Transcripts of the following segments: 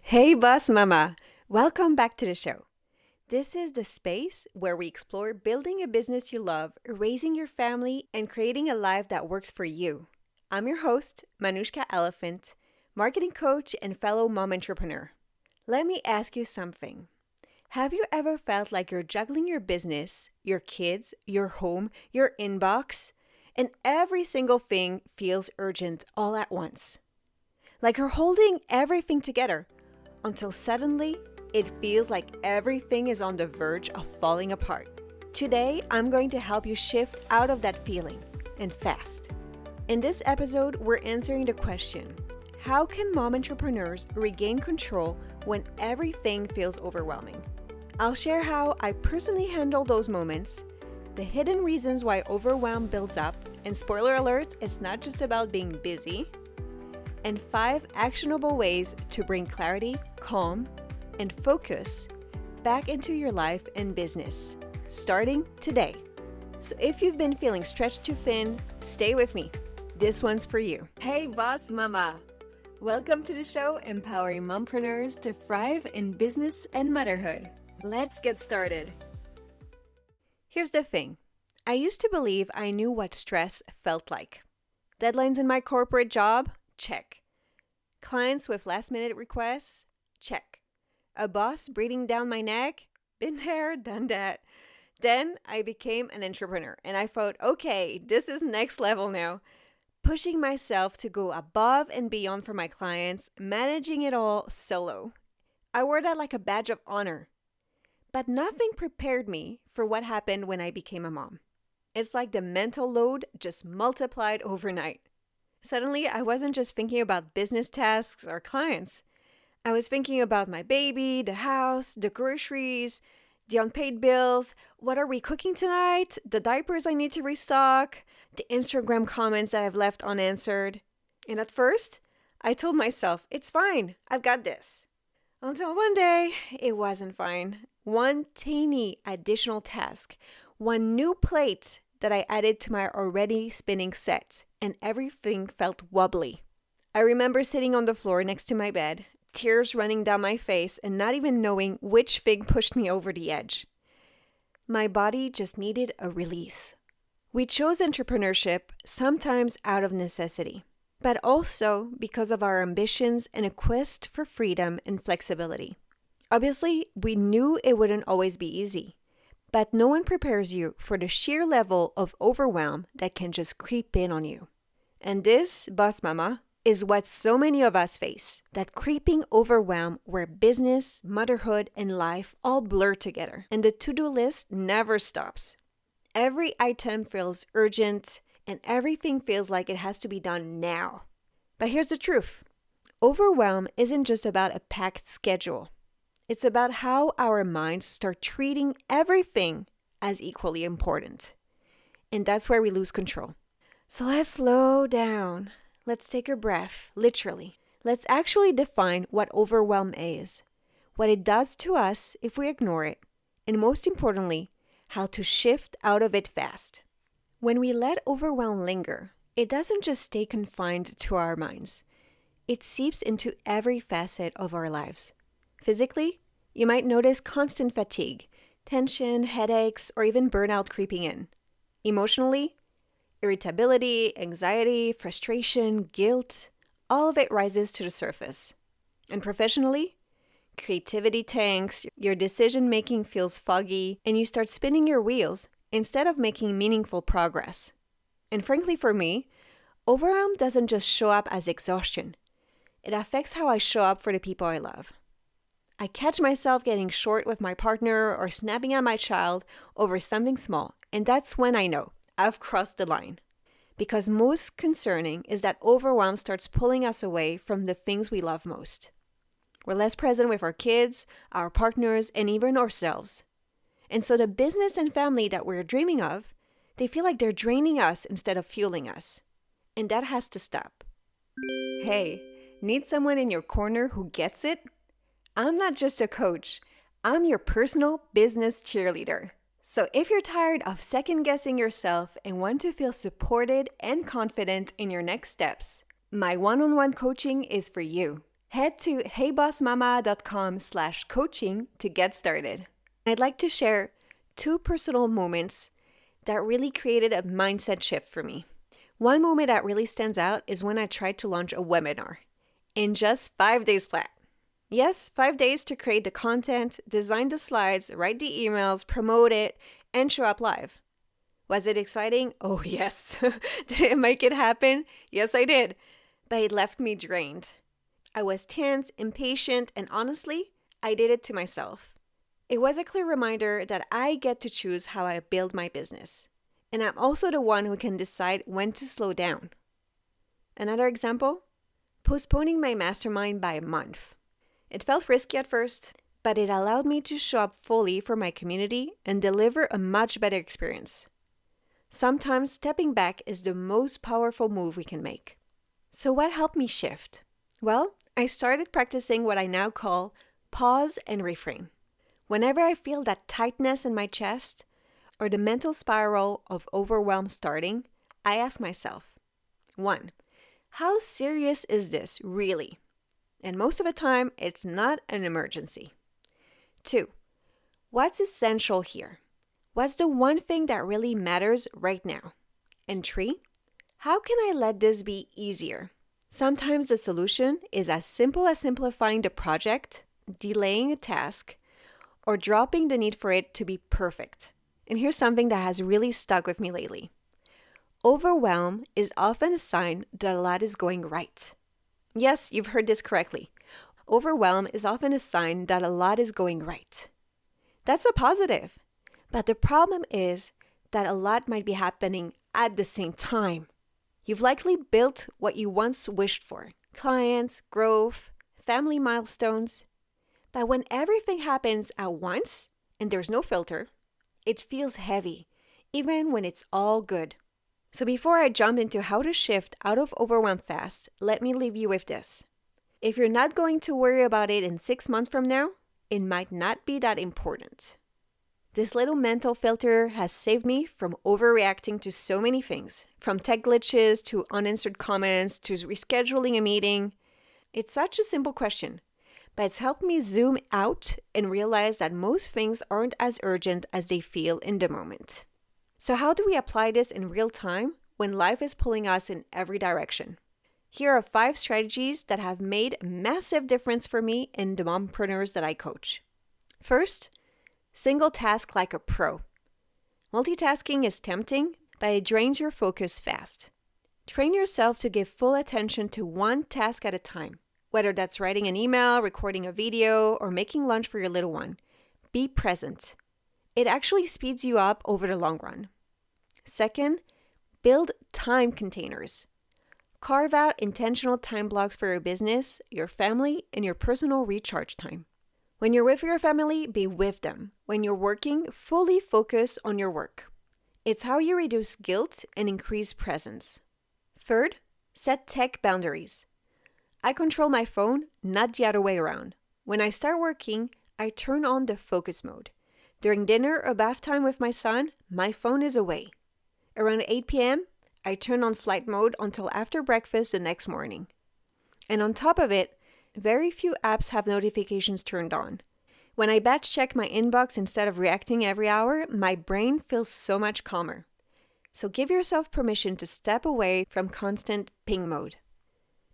Hey, Boss Mama! Welcome back to the show. This is the space where we explore building a business you love, raising your family, and creating a life that works for you. I'm your host, Manouchka Elefant, marketing coach and fellow mom entrepreneur. Let me ask you something. Have you ever felt like you're juggling your business, your kids, your home, your inbox, and every single thing feels urgent all at once? Like you're holding everything together until suddenly it feels like everything is on the verge of falling apart. Today, I'm going to help you shift out of that feeling, and fast. In this episode, we're answering the question, how can mom entrepreneurs regain control when everything feels overwhelming? I'll share how I personally handle those moments, the hidden reasons why overwhelm builds up, and spoiler alert, it's not just about being busy, and 5 actionable ways to bring clarity, calm, and focus back into your life and business, starting today. So if you've been feeling stretched too thin, stay with me. This one's for you. Hey, Boss Mama! Welcome to the show, empowering mompreneurs to thrive in business and motherhood. Let's get started. Here's the thing. I used to believe I knew what stress felt like. Deadlines in my corporate job? Check. Clients with last-minute requests? Check. A boss breathing down my neck? Been there, done that. Then I became an entrepreneur and I thought, okay, this is next level now. Pushing myself to go above and beyond for my clients, managing it all solo. I wore that like a badge of honor. But nothing prepared me for what happened when I became a mom. It's like the mental load just multiplied overnight. Suddenly, I wasn't just thinking about business tasks or clients. I was thinking about my baby, the house, the groceries, the unpaid bills, what are we cooking tonight, the diapers I need to restock, the Instagram comments that I've left unanswered. And at first, I told myself, it's fine, I've got this. Until one day, it wasn't fine. One teeny additional task, one new plate that I added to my already spinning set, and everything felt wobbly. I remember sitting on the floor next to my bed, tears running down my face, and not even knowing which thing pushed me over the edge. My body just needed a release. We chose entrepreneurship sometimes out of necessity, but also because of our ambitions and a quest for freedom and flexibility. Obviously, we knew it wouldn't always be easy. But no one prepares you for the sheer level of overwhelm that can just creep in on you. And this, Boss Mama, is what so many of us face. That creeping overwhelm where business, motherhood, and life all blur together. And the to-do list never stops. Every item feels urgent and everything feels like it has to be done now. But here's the truth. Overwhelm isn't just about a packed schedule. It's about how our minds start treating everything as equally important. And that's where we lose control. So let's slow down. Let's take a breath, literally. Let's actually define what overwhelm is, what it does to us if we ignore it, and most importantly, how to shift out of it fast. When we let overwhelm linger, it doesn't just stay confined to our minds. It seeps into every facet of our lives. Physically, you might notice constant fatigue, tension, headaches, or even burnout creeping in. Emotionally, irritability, anxiety, frustration, guilt, all of it rises to the surface. And professionally, creativity tanks, your decision-making feels foggy, and you start spinning your wheels instead of making meaningful progress. And frankly for me, overwhelm doesn't just show up as exhaustion. It affects how I show up for the people I love. I catch myself getting short with my partner or snapping at my child over something small, and that's when I know I've crossed the line. Because most concerning is that overwhelm starts pulling us away from the things we love most. We're less present with our kids, our partners, and even ourselves. And so the business and family that we're dreaming of, they feel like they're draining us instead of fueling us. And that has to stop. Hey, need someone in your corner who gets it? I'm not just a coach, I'm your personal business cheerleader. So if you're tired of second-guessing yourself and want to feel supported and confident in your next steps, my one-on-one coaching is for you. Head to heybossmama.com/coaching to get started. I'd like to share 2 personal moments that really created a mindset shift for me. One moment that really stands out is when I tried to launch a webinar in just 5 days flat. Yes, 5 days to create the content, design the slides, write the emails, promote it, and show up live. Was it exciting? Oh, yes. Did it make it happen? Yes, I did. But it left me drained. I was tense, impatient, and honestly, I did it to myself. It was a clear reminder that I get to choose how I build my business. And I'm also the one who can decide when to slow down. Another example? Postponing my mastermind by a month. It felt risky at first, but it allowed me to show up fully for my community and deliver a much better experience. Sometimes stepping back is the most powerful move we can make. So what helped me shift? Well, I started practicing what I now call pause and reframe. Whenever I feel that tightness in my chest or the mental spiral of overwhelm starting, I ask myself, 1, how serious is this really? And most of the time, it's not an emergency. 2, what's essential here? What's the one thing that really matters right now? And 3, how can I let this be easier? Sometimes the solution is as simple as simplifying the project, delaying a task, or dropping the need for it to be perfect. And here's something that has really stuck with me lately. Overwhelm is often a sign that a lot is going right. Yes, you've heard this correctly. Overwhelm is often a sign that a lot is going right. That's a positive. But the problem is that a lot might be happening at the same time. You've likely built what you once wished for: clients, growth, family milestones. But when everything happens at once and there's no filter, it feels heavy, even when it's all good. So before I jump into how to shift out of overwhelm fast, let me leave you with this. If you're not going to worry about it in 6 months from now, it might not be that important. This little mental filter has saved me from overreacting to so many things, from tech glitches to unanswered comments to rescheduling a meeting. It's such a simple question, but it's helped me zoom out and realize that most things aren't as urgent as they feel in the moment. So how do we apply this in real time when life is pulling us in every direction? Here are 5 strategies that have made a massive difference for me and the mompreneurs that I coach. First, single task like a pro. Multitasking is tempting, but it drains your focus fast. Train yourself to give full attention to one task at a time, whether that's writing an email, recording a video, or making lunch for your little one. Be present. It actually speeds you up over the long run. Second, build time containers. Carve out intentional time blocks for your business, your family, and your personal recharge time. When you're with your family, be with them. When you're working, fully focus on your work. It's how you reduce guilt and increase presence. Third, set tech boundaries. I control my phone, not the other way around. When I start working, I turn on the focus mode. During dinner or bath time with my son, my phone is away. Around 8 p.m., I turn on flight mode until after breakfast the next morning. And on top of it, very few apps have notifications turned on. When I batch check my inbox instead of reacting every hour, my brain feels so much calmer. So give yourself permission to step away from constant ping mode.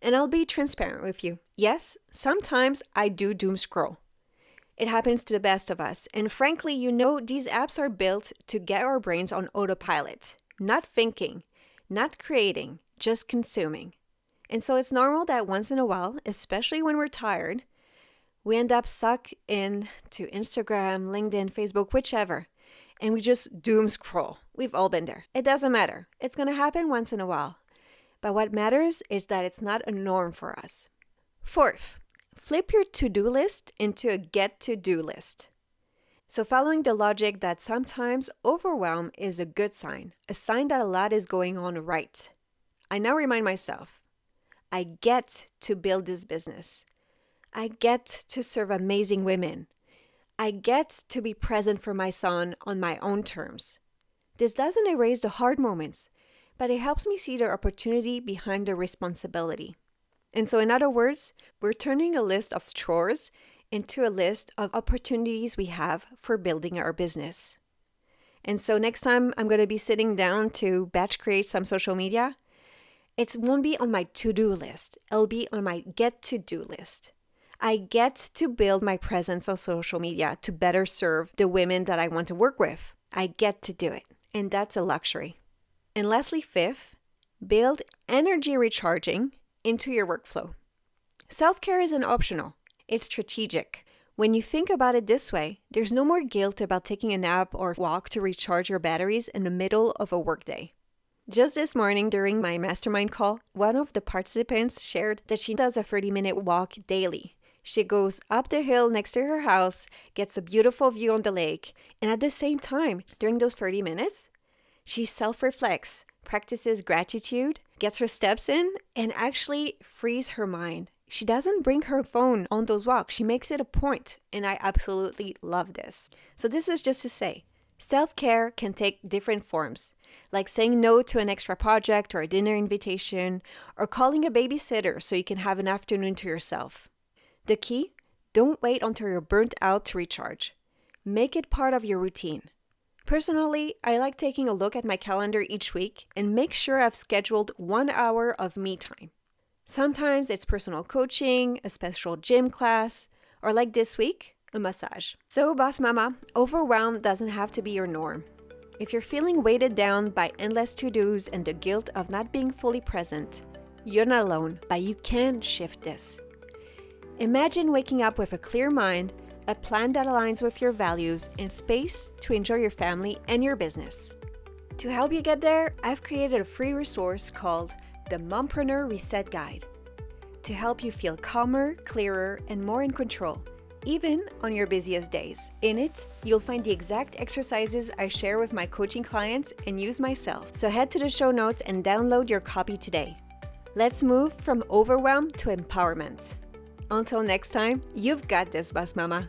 And I'll be transparent with you. Yes, sometimes I do doom scroll. It happens to the best of us. And frankly, these apps are built to get our brains on autopilot, not thinking, not creating, just consuming. And so it's normal that once in a while, especially when we're tired, we end up sucked in to Instagram, LinkedIn, Facebook, whichever, and we just doom scroll. We've all been there. It doesn't matter. It's going to happen once in a while. But what matters is that it's not a norm for us. Fourth, flip your to-do list into a get-to-do list. So following the logic that sometimes overwhelm is a good sign, a sign that a lot is going on right, I now remind myself, I get to build this business. I get to serve amazing women. I get to be present for my son on my own terms. This doesn't erase the hard moments, but it helps me see the opportunity behind the responsibility. And so in other words, we're turning a list of chores into a list of opportunities we have for building our business. And so next time I'm going to be sitting down to batch create some social media, it won't be on my to-do list. It'll be on my get-to-do list. I get to build my presence on social media to better serve the women that I want to work with. I get to do it, and that's a luxury. And lastly, fifth, build energy recharging into your workflow. Self-care isn't optional. It's strategic. When you think about it this way, there's no more guilt about taking a nap or walk to recharge your batteries in the middle of a workday. Just this morning during my mastermind call, one of the participants shared that she does a 30-minute walk daily. She goes up the hill next to her house, gets a beautiful view on the lake, and at the same time, during those 30 minutes, she self-reflects, practices gratitude, gets her steps in, and actually frees her mind. She doesn't bring her phone on those walks. She makes it a point, and I absolutely love this. So this is just to say, self-care can take different forms, like saying no to an extra project or a dinner invitation, or calling a babysitter so you can have an afternoon to yourself. The key, don't wait until you're burnt out to recharge. Make it part of your routine. Personally, I like taking a look at my calendar each week and make sure I've scheduled 1 hour of me time. Sometimes it's personal coaching, a special gym class, or like this week, a massage. So, boss mama, overwhelm doesn't have to be your norm. If you're feeling weighted down by endless to-dos and the guilt of not being fully present, you're not alone, but you can shift this. Imagine waking up with a clear mind, a plan that aligns with your values, and space to enjoy your family and your business. To help you get there, I've created a free resource called the Mompreneur Reset Guide to help you feel calmer, clearer, and more in control, even on your busiest days. In it, you'll find the exact exercises I share with my coaching clients and use myself. So head to the show notes and download your copy today. Let's move from overwhelm to empowerment. Until next time, you've got this, boss mama.